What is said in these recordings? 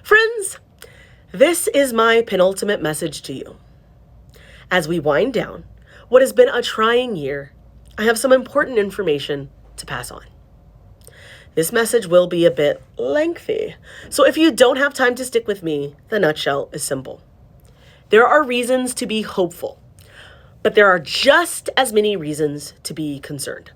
Friends, this is my penultimate message to you. As we wind down what has been a trying year, I have some important information to pass on. This message will be a bit lengthy, so if you don't have time to stick with me, the nutshell is simple. There are reasons to be hopeful, but there are just as many reasons to be concerned.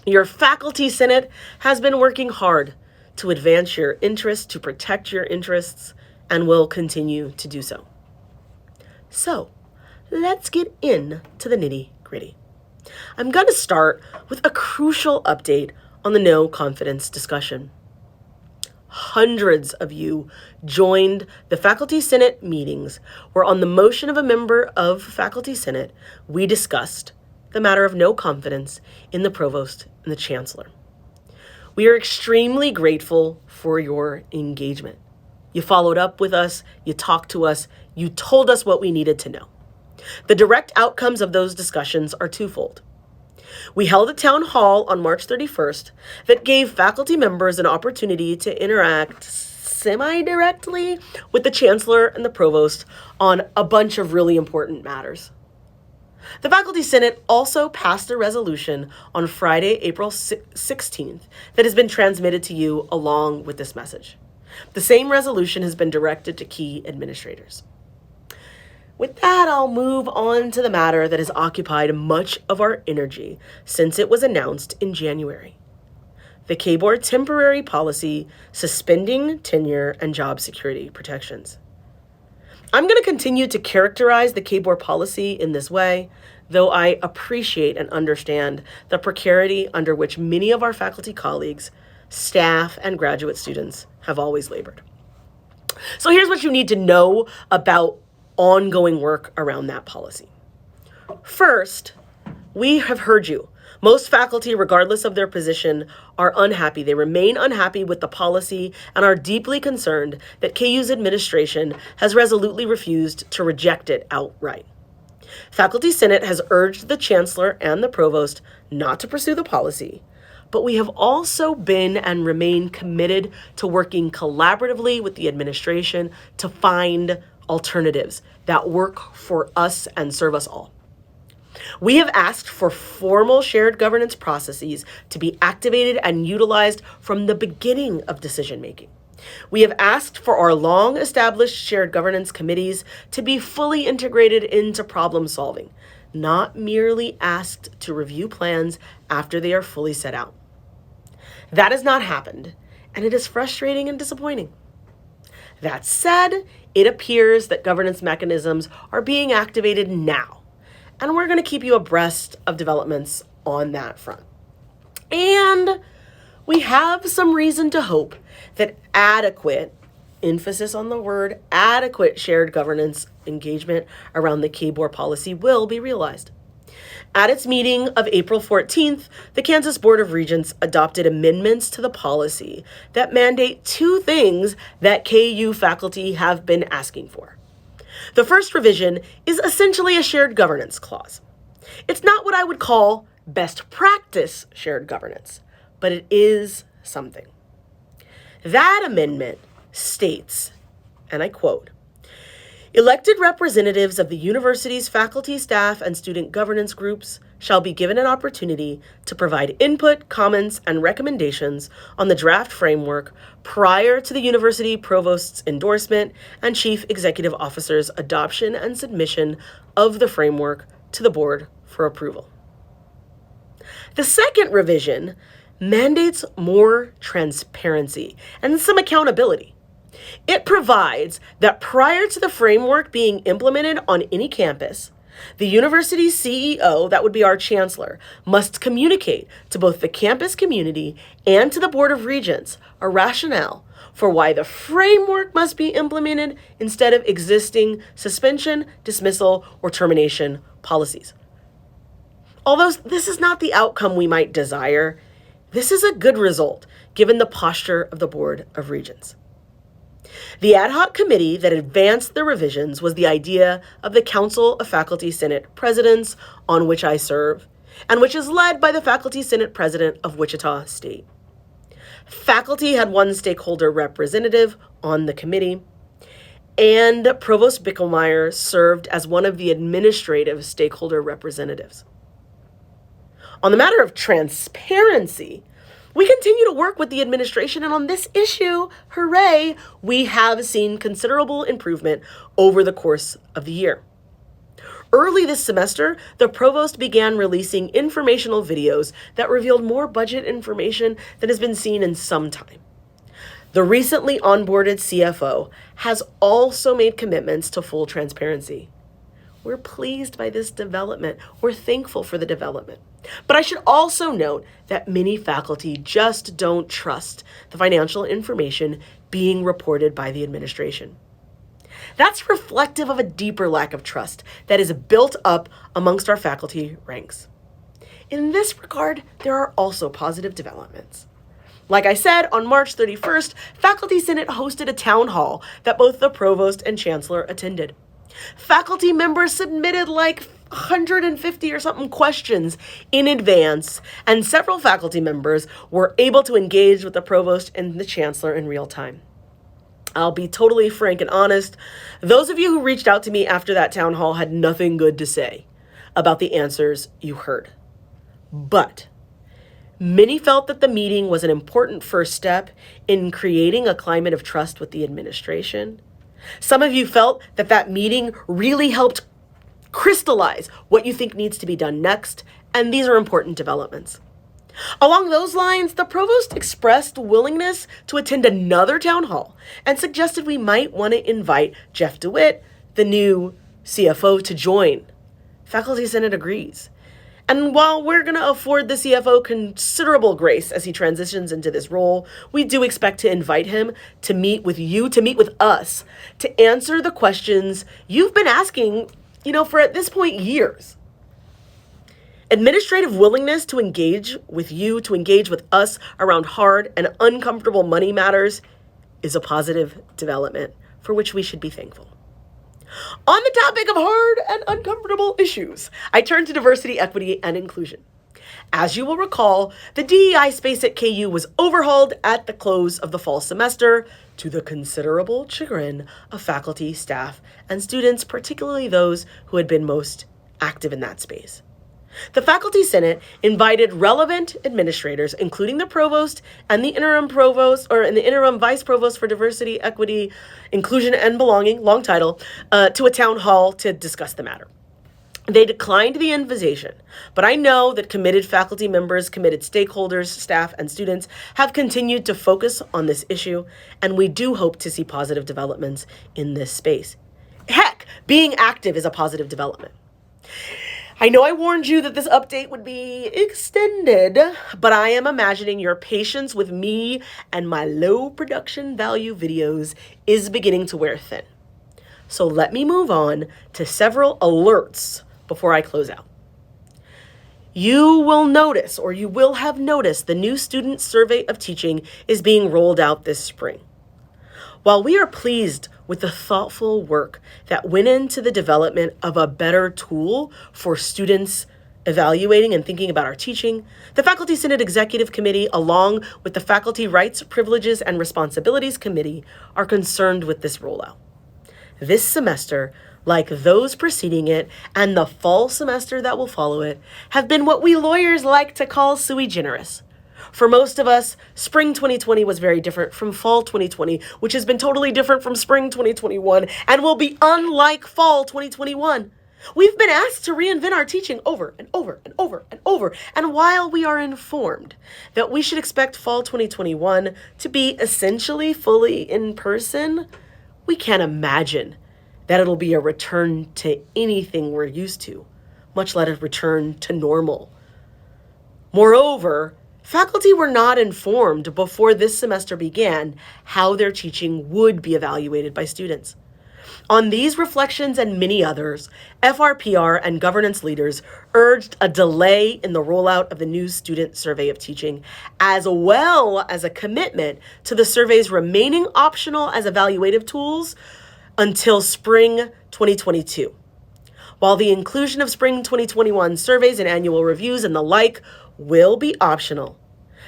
Your faculty senate has been working hard to advance your interests, to protect your interests, and will continue to do so. So, let's get into the nitty-gritty. I'm going to start with a crucial update on the no confidence discussion. Hundreds of you joined the Faculty Senate meetings where, on the motion of a member of Faculty Senate, we discussed the matter of no confidence in the provost and the chancellor. We are extremely grateful for your engagement. You followed up with us, you talked to us, you told us what we needed to know. The direct outcomes of those discussions are twofold. We held a town hall on March 31st that gave faculty members an opportunity to interact semi-directly with the chancellor and the provost on a bunch of really important matters. The Faculty Senate also passed a resolution on Friday, April 16th that has been transmitted to you along with this message. The same resolution has been directed to key administrators. With that, I'll move on to the matter that has occupied much of our energy since it was announced in January. The K-Board temporary policy suspending tenure and job security protections. I'm going to continue to characterize the K-Board policy in this way, though I appreciate and understand the precarity under which many of our faculty colleagues, staff, and graduate students have always labored. So here's what you need to know about ongoing work around that policy. First, we have heard you. Most faculty, regardless of their position, are unhappy. They remain unhappy with the policy and are deeply concerned that KU's administration has resolutely refused to reject it outright. Faculty Senate has urged the chancellor and the provost not to pursue the policy, but we have also been and remain committed to working collaboratively with the administration to find alternatives that work for us and serve us all. We have asked for formal shared governance processes to be activated and utilized from the beginning of decision-making. We have asked for our long-established shared governance committees to be fully integrated into problem-solving, not merely asked to review plans after they are fully set out. That has not happened, and it is frustrating and disappointing. That said, it appears that governance mechanisms are being activated now, and we're going to keep you abreast of developments on that front. And we have some reason to hope that adequate, emphasis on the word adequate, shared governance engagement around the K-Board policy will be realized. At its meeting of April 14th, the Kansas Board of Regents adopted amendments to the policy that mandate two things that KU faculty have been asking for. The first revision is essentially a shared governance clause. It's not what I would call best practice shared governance, but it is something. That amendment states, and I quote, "Elected representatives of the university's faculty, staff, and student governance groups shall be given an opportunity to provide input, comments, and recommendations on the draft framework prior to the university provost's endorsement and chief executive officer's adoption and submission of the framework to the board for approval." The second revision mandates more transparency and some accountability. It provides that prior to the framework being implemented on any campus, the university's CEO, that would be our chancellor, must communicate to both the campus community and to the Board of Regents a rationale for why the framework must be implemented instead of existing suspension, dismissal, or termination policies. Although this is not the outcome we might desire, this is a good result given the posture of the Board of Regents. The ad hoc committee that advanced the revisions was the idea of the Council of Faculty Senate Presidents, on which I serve, and which is led by the Faculty Senate President of Wichita State. Faculty had one stakeholder representative on the committee, and Provost Bickelmeyer served as one of the administrative stakeholder representatives. On the matter of transparency, we continue to work with the administration, and on this issue, hooray, we have seen considerable improvement over the course of the year. Early this semester, the provost began releasing informational videos that revealed more budget information than has been seen in some time. The recently onboarded CFO has also made commitments to full transparency. We're pleased by this development. We're thankful for the development. But I should also note that many faculty just don't trust the financial information being reported by the administration. That's reflective of a deeper lack of trust that is built up amongst our faculty ranks. In this regard, there are also positive developments. Like I said, on March 31st, Faculty Senate hosted a town hall that both the provost and chancellor attended. Faculty members submitted like 150 or something questions in advance, and several faculty members were able to engage with the provost and the chancellor in real time. I'll be totally frank and honest. Those of you who reached out to me after that town hall had nothing good to say about the answers you heard. But many felt that the meeting was an important first step in creating a climate of trust with the administration. Some of you felt that that meeting really helped crystallize what you think needs to be done next, and these are important developments. Along those lines, the provost expressed willingness to attend another town hall and suggested we might want to invite Jeff DeWitt, the new CFO, to join. Faculty Senate agrees. And while we're going to afford the CFO considerable grace as he transitions into this role, we do expect to invite him to meet with you, to meet with us, to answer the questions you've been asking, for at this point, years. Administrative willingness to engage with you, to engage with us around hard and uncomfortable money matters is a positive development for which we should be thankful. On the topic of hard and uncomfortable issues, I turn to diversity, equity, and inclusion. As you will recall, the DEI space at KU was overhauled at the close of the fall semester to the considerable chagrin of faculty, staff, and students, particularly those who had been most active in that space. The Faculty Senate invited relevant administrators, including the provost and the interim provost, and the interim vice provost for diversity, equity, inclusion, and belonging, long title, to a town hall to discuss the matter. They declined the invitation, but I know that committed faculty members, committed stakeholders, staff, and students have continued to focus on this issue, and we do hope to see positive developments in this space. Heck, being active is a positive development. I know I warned you that this update would be extended, but I am imagining your patience with me and my low production value videos is beginning to wear thin. So let me move on to several alerts before I close out. You will notice, or you will have noticed, the new student survey of teaching is being rolled out this spring. While we are pleased with the thoughtful work that went into the development of a better tool for students evaluating and thinking about our teaching, the Faculty Senate Executive Committee, along with the Faculty Rights, Privileges, and Responsibilities Committee, are concerned with this rollout. This semester, like those preceding it and the fall semester that will follow it, have been what we lawyers like to call sui generis. For most of us, spring 2020 was very different from fall 2020, which has been totally different from spring 2021 and will be unlike fall 2021. We've been asked to reinvent our teaching over and over and over and over. And while we are informed that we should expect fall 2021 to be essentially fully in person, we can't imagine that it'll be a return to anything we're used to, much less a return to normal. Moreover, faculty were not informed before this semester began how their teaching would be evaluated by students. On these reflections and many others, FRPR and governance leaders urged a delay in the rollout of the new student survey of teaching, as well as a commitment to the survey's remaining optional as evaluative tools until spring 2022. While the inclusion of spring 2021 surveys and annual reviews and the like will be optional,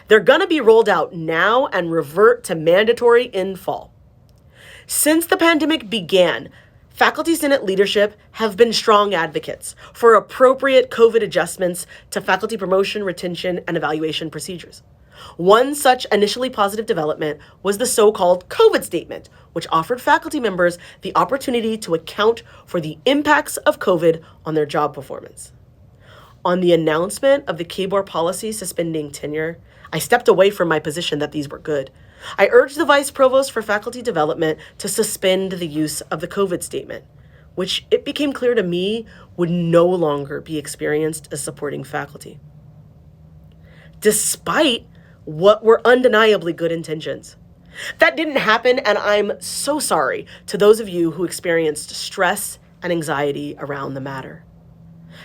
They're going to be rolled out now and revert to mandatory in fall. Since the pandemic began, Faculty Senate leadership have been strong advocates for appropriate COVID adjustments to faculty promotion, retention, and evaluation procedures. One such initially positive development was the so-called COVID statement, which offered faculty members the opportunity to account for the impacts of COVID on their job performance. On the announcement of the KBOR policy suspending tenure, I stepped away from my position that these were good. I urged the Vice Provost for Faculty Development to suspend the use of the COVID statement, which it became clear to me would no longer be experienced as supporting faculty. Despite what were undeniably good intentions. That didn't happen, and I'm so sorry to those of you who experienced stress and anxiety around the matter.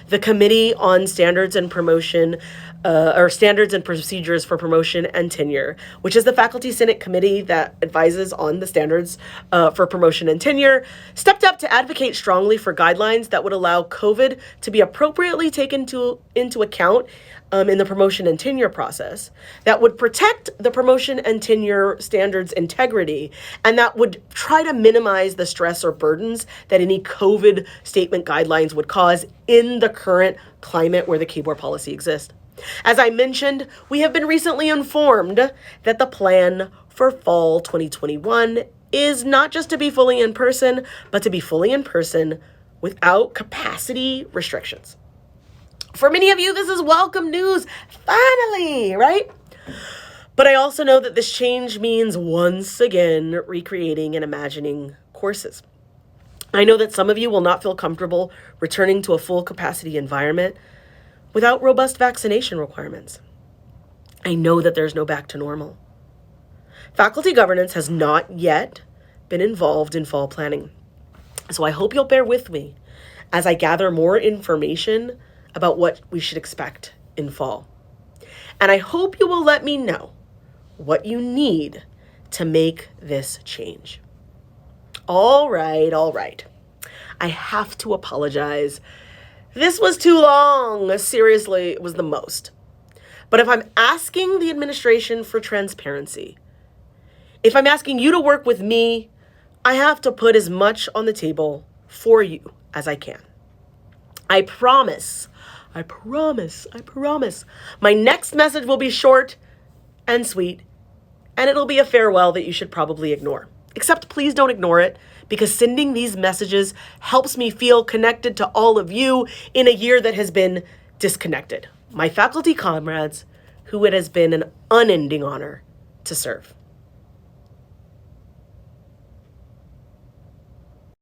The Committee on Standards and Promotion, or Standards and Procedures for Promotion and Tenure, which is the Faculty Senate committee that advises on the standards for promotion and tenure, stepped up to advocate strongly for guidelines that would allow COVID to be appropriately taken into account in the promotion and tenure process, that would protect the promotion and tenure standards integrity, and that would try to minimize the stress or burdens that any COVID statement guidelines would cause in the current climate where the KBOR policy exists. As I mentioned, we have been recently informed that the plan for fall 2021 is not just to be fully in person, but to be fully in person without capacity restrictions. For many of you, this is welcome news, finally, right? But I also know that this change means once again recreating and imagining courses. I know that some of you will not feel comfortable returning to a full capacity environment without robust vaccination requirements. I know that there's no back to normal. Faculty governance has not yet been involved in fall planning. So I hope you'll bear with me as I gather more information about what we should expect in fall. And I hope you will let me know what you need to make this change. All right. I have to apologize. This was too long. Seriously, it was the most. But if I'm asking the administration for transparency, if I'm asking you to work with me, I have to put as much on the table for you as I can. I promise. My next message will be short and sweet, and it'll be a farewell that you should probably ignore. Except please don't ignore it, because sending these messages helps me feel connected to all of you in a year that has been disconnected. My faculty comrades, who it has been an unending honor to serve.